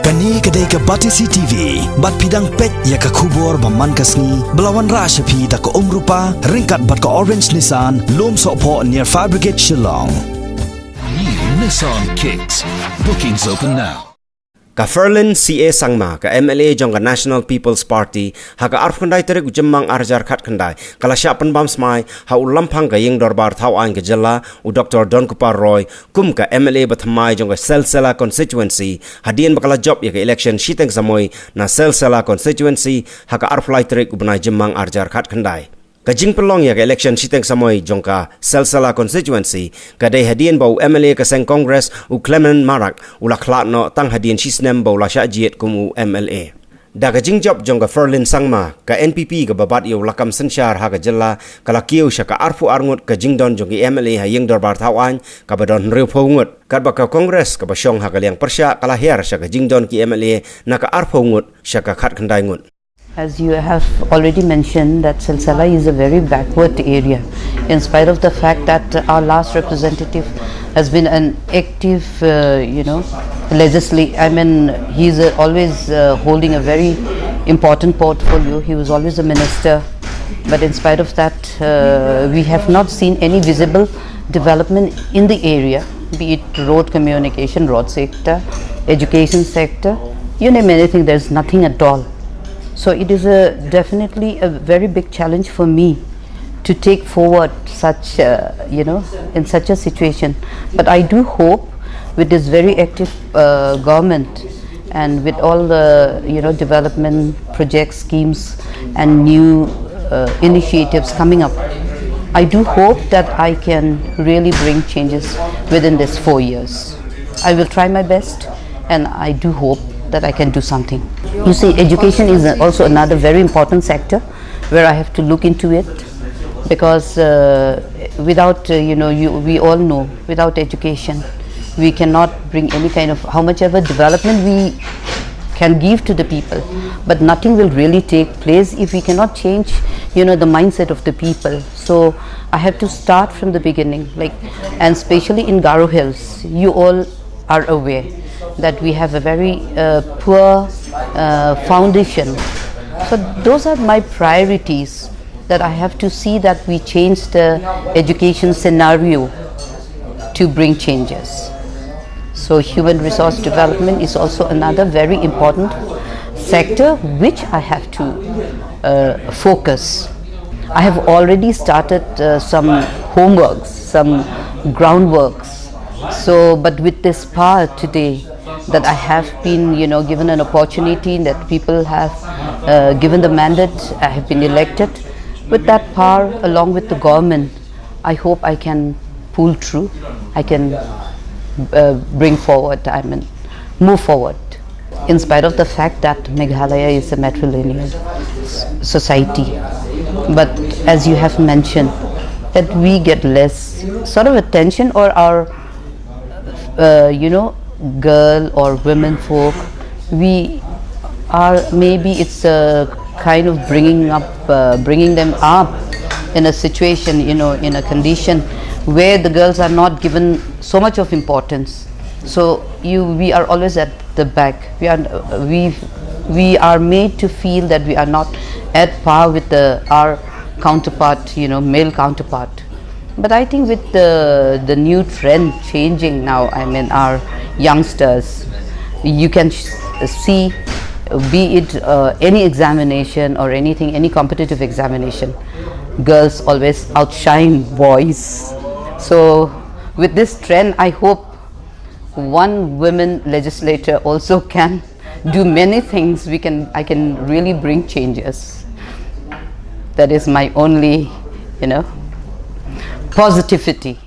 Kani kadai ka Batisi TV, bat pidang pet ya ka kubor baman kasni, belawan rasha pi da ka umrupa, ringkat bat ka Orange Nissan, lom sopo near Fire Brigade Shillong. New Nissan Kicks. Bookings open now. Ka Ferlin CA Sangma ka MLA jong ka National People's Party ha ka arf kandai tere ujemmang arjar khat kandai kala syapan bam smai ha ulampang ka yeng dorbar thau an ka jalla u Dr. Don Kupar Roy kum ka MLA bathamai jong ka Selsela constituency hadien bakala job ya ka election shiteng samoi na Selsela constituency ha ka arf lai tere ubnai jemmang arjar khat kandai Kajing pelong ya ke election siteng samoi jongka Selsela constituency kadai hadien bau MLA ka seng Congress u Clement Marak ula khlat no tang hadien sisnem bau la sya jiet kum u MLA da kajing job jongka Ferlin Sangma ka NPP ka babat yo lakam sensyar ha ka jella kala kiu sya ka arfu arngut kajing don jongki MLA ha yeng dorbar thawan ka badon riu phongut kat ba ka Congress ka basyong ha ka liang persya kala her sya kajing don ki MLA na ka arfu ngut sya ka khat khandai ngut. As you have already mentioned, that Selsela is a very backward area, in spite of the fact that our last representative has been an active, he's always holding a very important portfolio. He was always a minister, but in spite of that, we have not seen any visible development in the area, be it road communication, road sector, education sector, you name anything, there's nothing at all. So it is definitely a very big challenge for me to take forward such, in such a situation. But I do hope with this very active government and with all the, development projects, schemes and new initiatives coming up, I do hope that I can really bring changes within this 4 years. I will try my best and I do hope that I can do something. You see, education is also another very important sector where I have to look into it, because without, we all know, without education, we cannot bring any kind of, how much ever development we can give to the people, but nothing will really take place if we cannot change, the mindset of the people. So I have to start from the beginning, and especially in Garo Hills, you all are aware that we have a very poor foundation. So those are my priorities, that I have to see that we change the education scenario to bring changes. So human resource development is also another very important sector which I have to focus. I have already started some homeworks, some groundworks. So, but with this power today, that I have been, given an opportunity, that people have given the mandate, I have been elected. With that power, along with the government, I hope I can pull through. I can bring forward, move forward. In spite of the fact that Meghalaya is a matrilineal society, but as you have mentioned, that we get less sort of attention, or our girl or women folk, we are, maybe it's a kind of bringing them up in a situation, in a condition where the girls are not given so much of importance. So we are always at the back. We are made to feel that we are not at par with our counterpart, male counterpart. But I think with the new trend changing now, our youngsters, you can see, be it any examination or anything, any competitive examination, girls always outshine boys. So with this trend, I hope one women legislator also can do many things. I can really bring changes. That is my only, positivity.